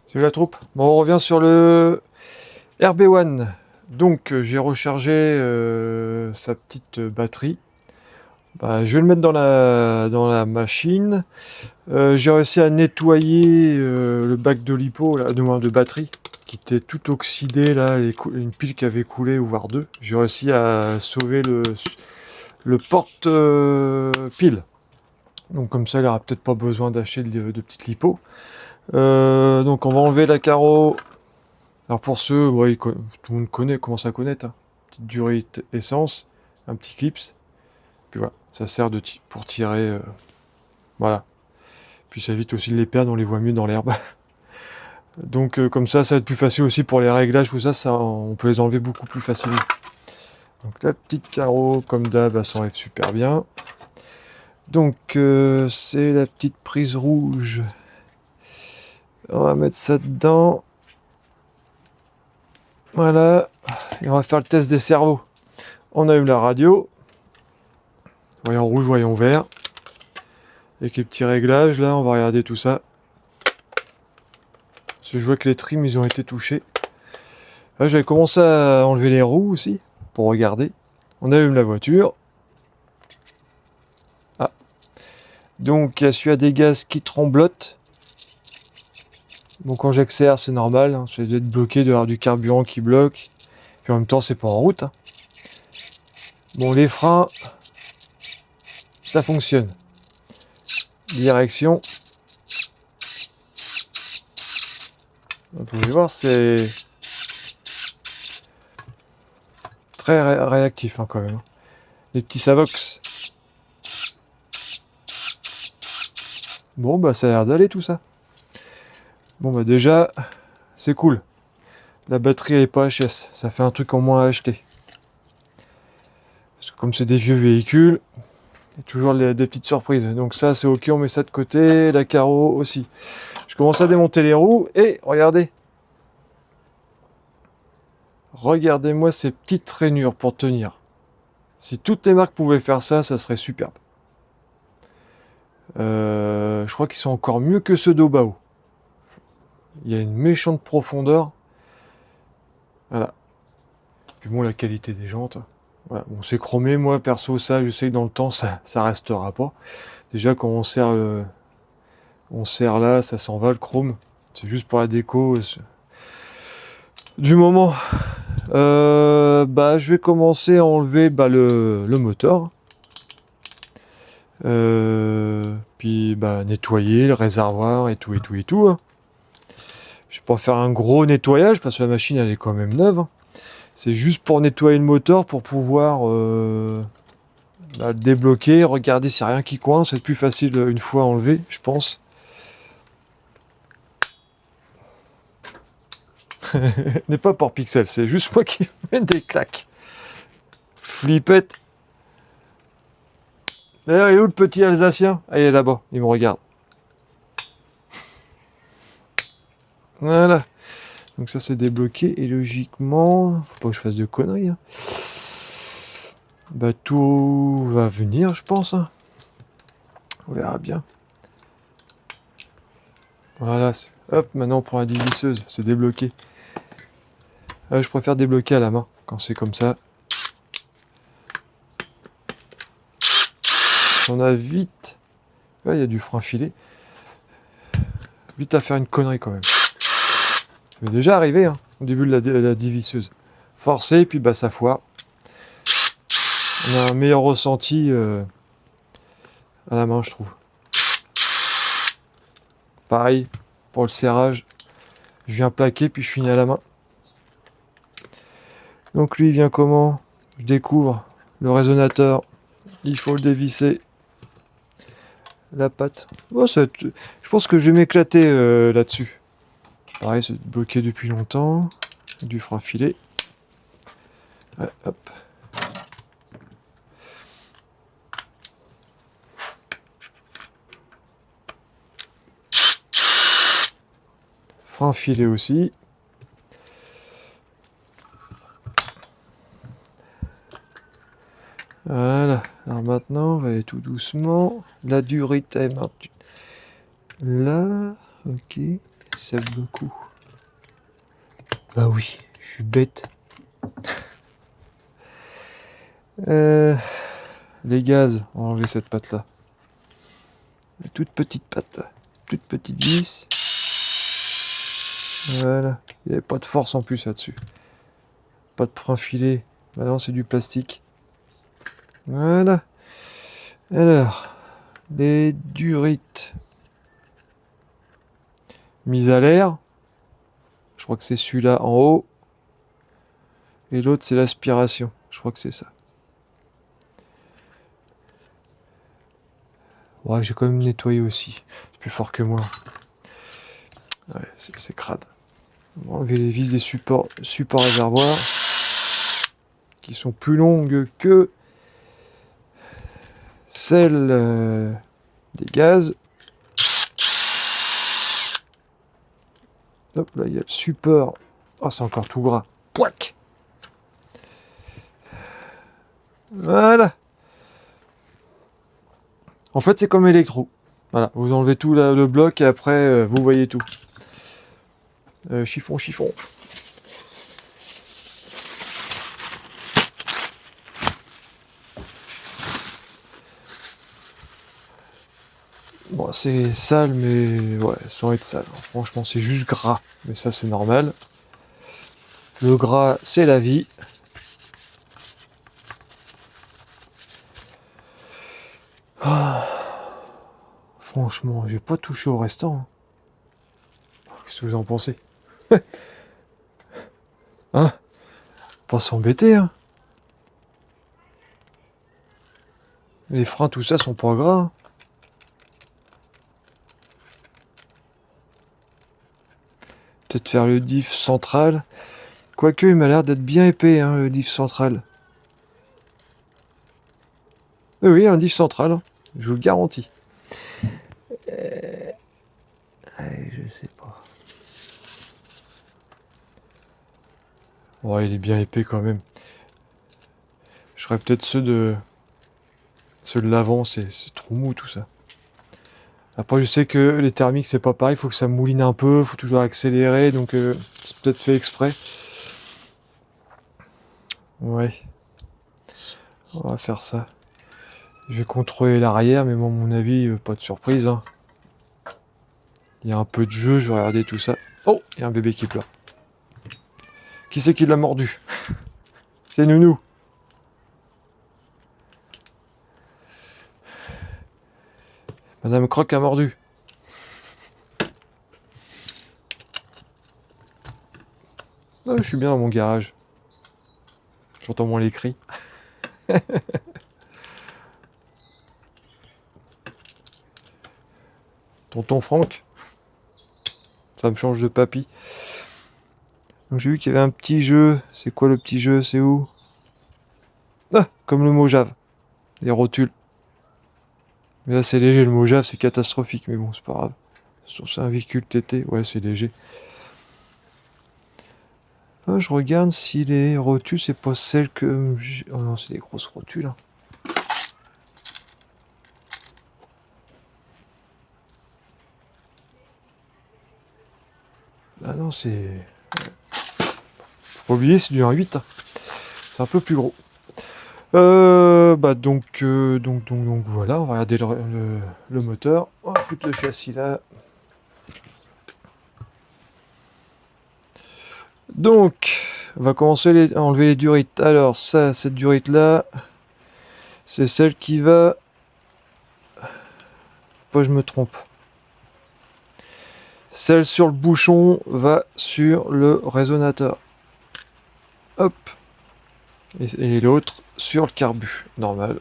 Salut la troupe. Bon, on revient sur le RB1. Donc, j'ai rechargé sa petite batterie. Bah, je vais le mettre dans la machine. J'ai réussi à nettoyer le bac de lipo, là, de batterie, qui était tout oxydé, là, une pile qui avait coulé, ou voire deux. J'ai réussi à sauver le porte-pile. Donc comme ça, il n'aura peut-être pas besoin d'acheter de petites lipo. Donc on va enlever la carreau. Alors pour ceux, ouais, tout le monde connaît, commence à connaître. Hein. Petite durite essence, un petit clips. Puis voilà, ça sert pour tirer. Voilà. Puis ça évite aussi de les perdre, on les voit mieux dans l'herbe. Donc comme ça va être plus facile aussi pour les réglages, tout ça, on peut les enlever beaucoup plus facilement. Donc la petite carreau, comme d'hab, elle s'enlève super bien. Donc c'est la petite prise rouge. On va mettre ça dedans. Voilà. Et on va faire le test des cerveaux. On allume la radio. Voyant rouge, voyant vert. Avec les petits réglages, là, on va regarder tout ça. Parce que je vois que les trims, ils ont été touchés. Là, j'avais commencé à enlever les roues aussi, pour regarder. On allume la voiture. Ah. Donc, il y a celui à des gaz qui tremblote. Bon, quand j'accélère, c'est normal. Hein. Ça doit être bloqué, de avoir du carburant qui bloque. Puis en même temps, c'est pas en route. Hein. Bon, les freins, ça fonctionne. Direction. Vous pouvez voir, c'est très réactif hein, quand même. Les petits Savox. Bon, bah ça a l'air d'aller tout ça. Bon, bah déjà, c'est cool. La batterie elle est pas HS. Ça fait un truc en moins à acheter. Parce que comme c'est des vieux véhicules, il y a toujours des petites surprises. Donc ça, c'est ok, on met ça de côté. La carreau aussi. Je commence à démonter les roues et regardez. Regardez-moi ces petites rainures pour tenir. Si toutes les marques pouvaient faire ça, ça serait superbe. Je crois qu'ils sont encore mieux que ceux d'Obao. Il y a une méchante profondeur. Voilà. Puis bon, la qualité des jantes. Voilà. Bon, c'est chromé, moi perso, ça, je sais que dans le temps, ça restera pas. Déjà, quand on serre là, ça s'en va le chrome. C'est juste pour la déco. Du moment. Je vais commencer à enlever le moteur. Puis nettoyer le réservoir et tout. Hein. Je vais pas faire un gros nettoyage parce que la machine elle est quand même neuve. Hein. C'est juste pour nettoyer le moteur pour pouvoir le débloquer, regarder s'il n'y a rien qui coince. C'est plus facile une fois enlevé, je pense. N'est pas pour pixel, c'est juste moi qui mets des claques. Flippette. D'ailleurs, il est où le petit Alsacien? Ah, il est là-bas, il me regarde. Voilà. Donc ça c'est débloqué et logiquement, faut pas que je fasse de conneries. Hein. Tout va venir, je pense. Hein. On verra bien. Voilà. Hop, maintenant on prend la dévisseuse, c'est débloqué. Je préfère débloquer à la main quand c'est comme ça. On a vite. Il y a du frein filé. Vite à faire une connerie quand même. Ça m'est déjà arrivé hein, au début de la dévisseuse. Forcer, puis ça foire. On a un meilleur ressenti à la main, je trouve. Pareil, pour le serrage, je viens plaquer, puis je finis à la main. Donc lui, il vient comment? Je découvre le résonateur. Il faut le dévisser. La patte. Oh, je pense que je vais m'éclater là-dessus. Pareil, c'est bloqué depuis longtemps. Du frein filé. Ouais, hop. Frein filé aussi. Voilà. Alors maintenant, on va aller tout doucement. La durite est maintenue. Là, ok. ça beaucoup. Bah oui, je suis bête. Les gaz, on va enlever cette patte là. La toute petite patte là. Toute petite vis. Voilà. Il n'y avait pas de force en plus là-dessus. Pas de frein filé. Maintenant c'est du plastique. Voilà. Alors, les durites. Mise à l'air. Je crois que c'est celui-là en haut. Et l'autre c'est l'aspiration. Je crois que c'est ça. Ouais, j'ai quand même nettoyé aussi. C'est plus fort que moi. Ouais, c'est crade. On va enlever les vis des supports réservoirs. Qui sont plus longues que celles des gaz. Hop, là, il y a le support. Oh, c'est encore tout gras. Pouac. Voilà. En fait, c'est comme électro. Voilà, vous enlevez tout le bloc et après, vous voyez tout. Chiffon. Bon, c'est sale, mais ouais, sans être sale. Franchement, c'est juste gras. Mais ça, c'est normal. Le gras, c'est la vie. Ah. Franchement, j'ai pas touché au restant. Qu'est-ce que vous en pensez? Hein? Pas s'embêter, hein? Les freins, tout ça, sont pas gras. Peut-être faire le diff central. Quoique, il m'a l'air d'être bien épais, hein, le diff central. Oui, un diff central, hein. Je vous le garantis. Je sais pas. Ouais, il est bien épais quand même. Je ferais peut-être ceux de l'avant, c'est trop mou tout ça. Après, je sais que les thermiques, c'est pas pareil, il faut que ça mouline un peu, faut toujours accélérer, donc c'est peut-être fait exprès. Ouais. On va faire ça. Je vais contrôler l'arrière, mais bon, à mon avis, pas de surprise. Hein. Il y a un peu de jeu, je vais regarder tout ça. Oh, il y a un bébé qui pleure. Qui c'est qui l'a mordu? C'est Nounou. Madame Croc a mordu. Ah, je suis bien dans mon garage. J'entends moins les cris. Tonton Franck. Ça me change de papy. Donc j'ai vu qu'il y avait un petit jeu. C'est quoi le petit jeu? C'est où? Ah, comme le Mojave. Les rotules. Mais là c'est léger, le Mojave c'est catastrophique. Mais bon, c'est pas grave. C'est un véhicule TT. Ouais, c'est léger. Ah, je regarde si les rotules, c'est pas celles que... Oh non, c'est des grosses rotules. Hein. Ah non, c'est... Faut pas oublier, c'est du 1.8. Hein. C'est un peu plus gros. Donc voilà, on va regarder le moteur. On va foutre le châssis là. Donc, on va commencer à enlever les durites. Alors ça, cette durite là, c'est celle qui va... Faut pas que je me trompe. Celle sur le bouchon va sur le résonateur. Hop. Et l'autre sur le carbu, normal.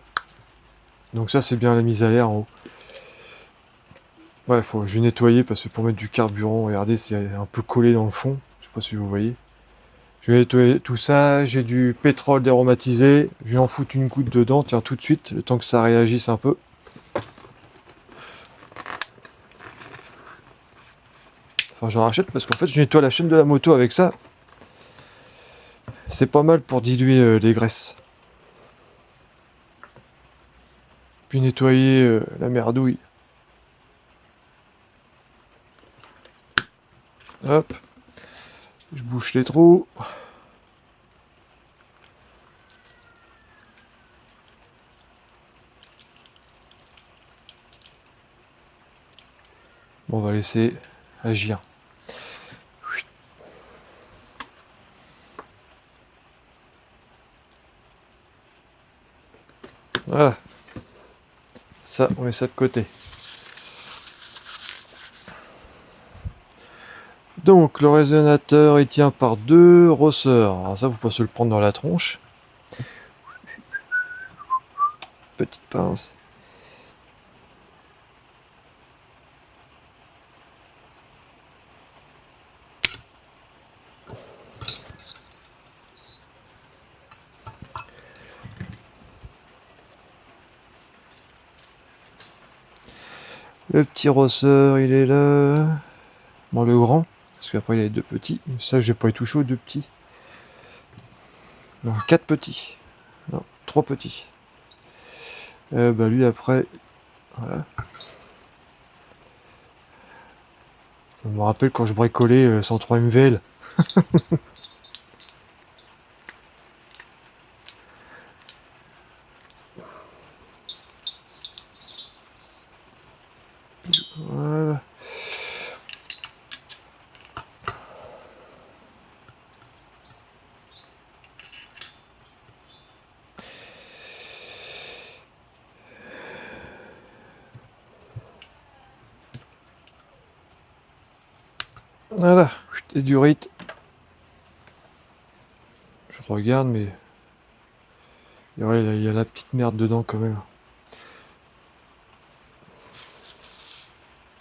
Donc ça c'est bien la mise à l'air en haut. Ouais, je vais nettoyer parce que pour mettre du carburant, regardez, c'est un peu collé dans le fond. Je sais pas si vous voyez. Je vais nettoyer tout ça, j'ai du pétrole déromatisé, je vais en foutre une goutte dedans, tiens tout de suite, le temps que ça réagisse un peu. Enfin j'en rachète parce qu'en fait je nettoie la chaîne de la moto avec ça. C'est pas mal pour diluer les graisses. Puis nettoyer la merdouille. Hop, je bouche les trous. Bon, on va laisser agir. Voilà. Ça, on met ça de côté. Donc, le résonateur, il tient par 2 ressorts. Alors ça, vous pouvez se le prendre dans la tronche. Petite pince. Le petit ressort, il est là. Bon, le grand, parce qu'après il y a les 2 petits. Ça, j'ai pas touché aux 2 petits. Non, 4 petits. Non, 3 petits. Bah lui après, voilà. Ça me rappelle quand je bricolais 103 MVL. Voilà. Voilà, et durite. Je regarde, mais ouais, il y a la petite merde dedans quand même.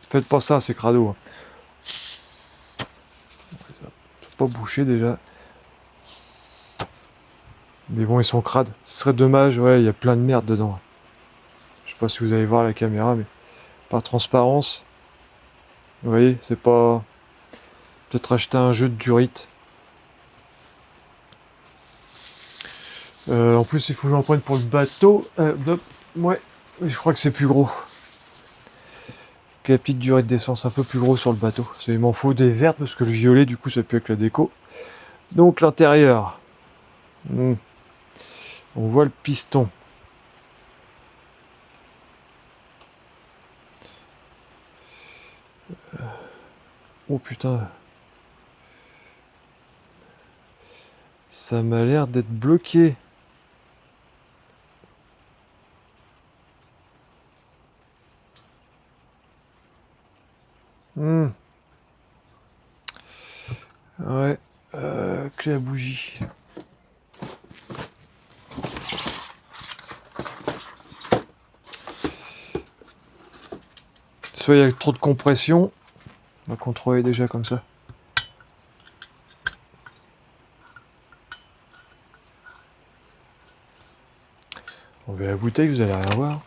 Faites pas ça, c'est crado. Hein. Faut pas boucher déjà. Mais bon, ils sont crades. Ce serait dommage, ouais, il y a plein de merde dedans. Je sais pas si vous allez voir la caméra, mais par transparence, vous voyez, c'est pas... Peut-être acheter un jeu de durite. En plus, il faut que j'en prenne pour le bateau. Ouais, je crois que c'est plus gros. Que la petite durite d'essence, un peu plus gros sur le bateau. Il m'en faut des vertes parce que le violet, du coup, ça peut avec la déco. Donc l'intérieur. On voit le piston. Oh putain. Ça m'a l'air d'être bloqué. Hmm. Ouais. Clé à bougie. Soit il y a trop de compression. On va contrôler déjà comme ça. On va la bouteille, vous allez rien voir.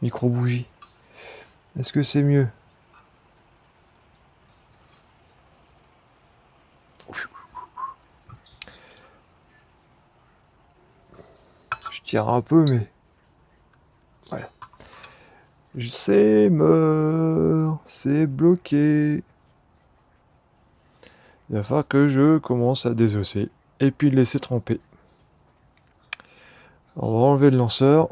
Micro-bougie. Est-ce que c'est mieux? Je tire un peu, mais... Ouais. C'est mort. C'est bloqué. Il va falloir que je commence à désosser. Et puis le laisser tremper. On va enlever le lanceur.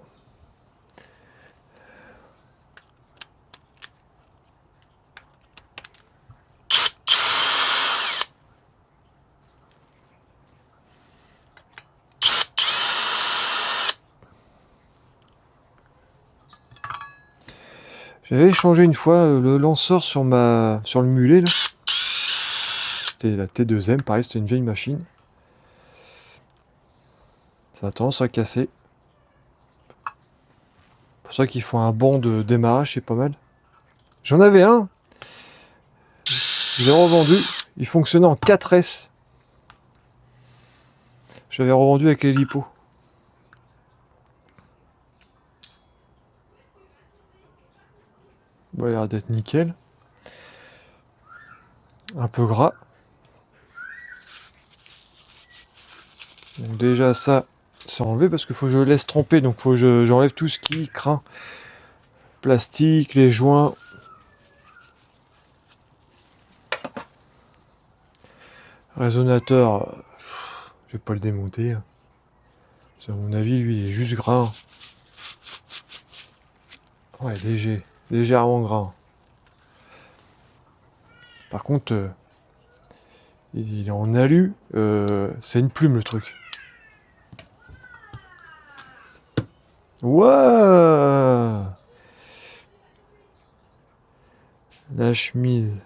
J'avais changé une fois le lanceur sur le mulet là. C'était la T2M, pareil, c'était une vieille machine. Ça a tendance à casser. C'est pour ça qu'il faut un banc de démarrage, c'est pas mal. J'en avais un. Je l'ai revendu. Il fonctionnait en 4S. J'avais revendu avec les lipos. Bon, il a l'air d'être nickel. Un peu gras. Donc déjà ça, c'est enlevé parce qu'il faut que je laisse tremper, donc faut que j'enlève tout ce qui craint. Plastique, les joints. Résonateur, je vais pas le démonter. À mon avis, lui, il est juste gras. Ouais, léger, légèrement gras. Par contre, il est en alu, c'est une plume le truc. Waouh! La chemise.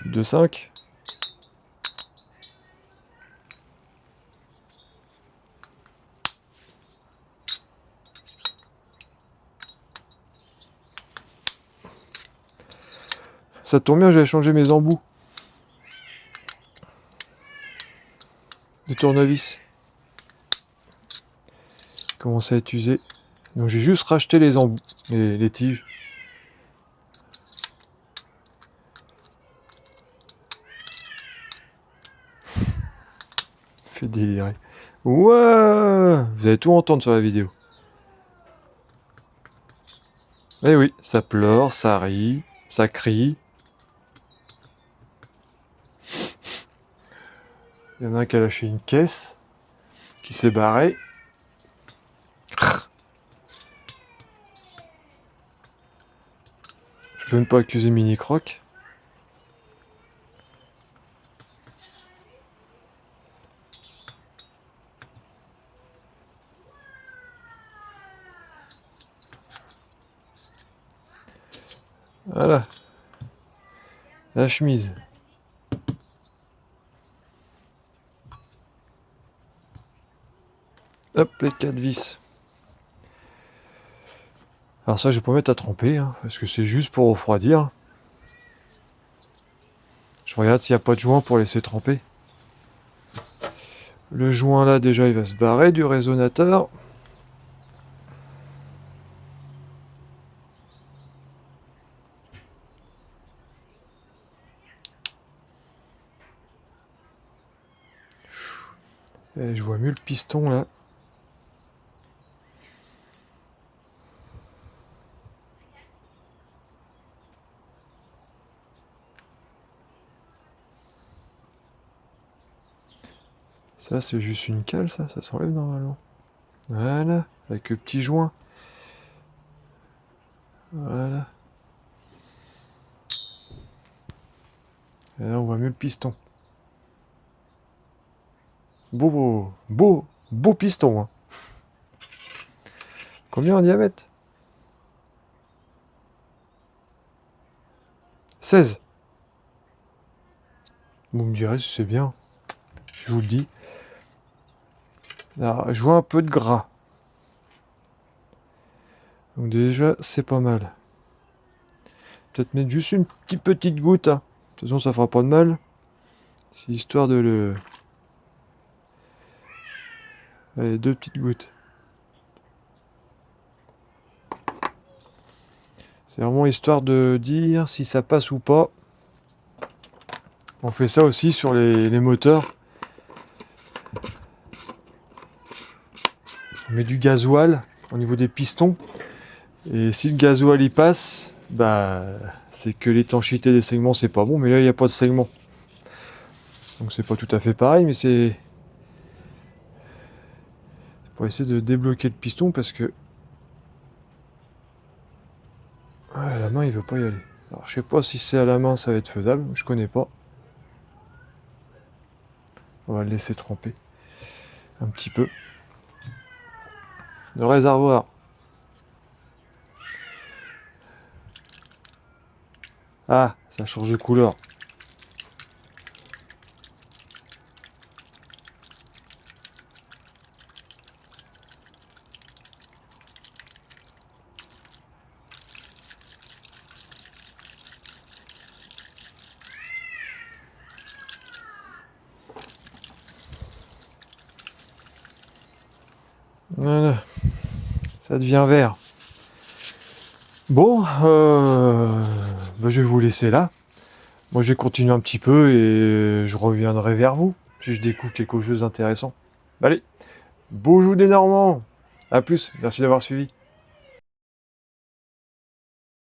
De 5. Ça tombe bien, j'avais changé mes embouts de tournevis. Commence à être usé. Donc j'ai juste racheté les embouts, les tiges. Fait délirer. Ouais, vous allez tout entendre sur la vidéo. Eh oui, ça pleure, ça rit, ça crie. Il y en a un qui a lâché une caisse, qui s'est barré. Je peux même pas accuser Mini Croc. Voilà. La chemise. Hop, les 4 vis. Alors ça, je vais pas mettre à tremper, hein, parce que c'est juste pour refroidir. Je regarde s'il n'y a pas de joint pour laisser tremper. Le joint là, déjà, il va se barrer du résonateur. Et je vois mieux le piston là. Ça, c'est juste une cale, ça s'enlève normalement. Voilà, avec le petit joint. Voilà. Et là, on voit mieux le piston. Beau piston. Hein. Combien en diamètre? 16. Vous me direz si c'est bien. Je vous le dis. Alors, je vois un peu de gras. Donc déjà, c'est pas mal. Peut-être mettre juste une petite goutte. Hein. De toute façon, ça fera pas de mal. C'est histoire de le... Allez, 2 petites gouttes. C'est vraiment histoire de dire si ça passe ou pas. On fait ça aussi sur les moteurs. On met du gasoil au niveau des pistons. Et si le gasoil y passe, bah c'est que l'étanchéité des segments c'est pas bon. Mais là il n'y a pas de segment. Donc c'est pas tout à fait pareil, mais c'est pour essayer de débloquer le piston parce que la main il veut pas y aller. Alors je sais pas si c'est à la main ça va être faisable, je connais pas. On va le laisser tremper un petit peu. Le réservoir. Ah, ça change de couleur. Voilà. Ça devient vert. Bon, je vais vous laisser là. Moi, je vais continuer un petit peu et je reviendrai vers vous si je découvre quelque chose d'intéressant. Allez, beau jeu des Normands. À plus, merci d'avoir suivi.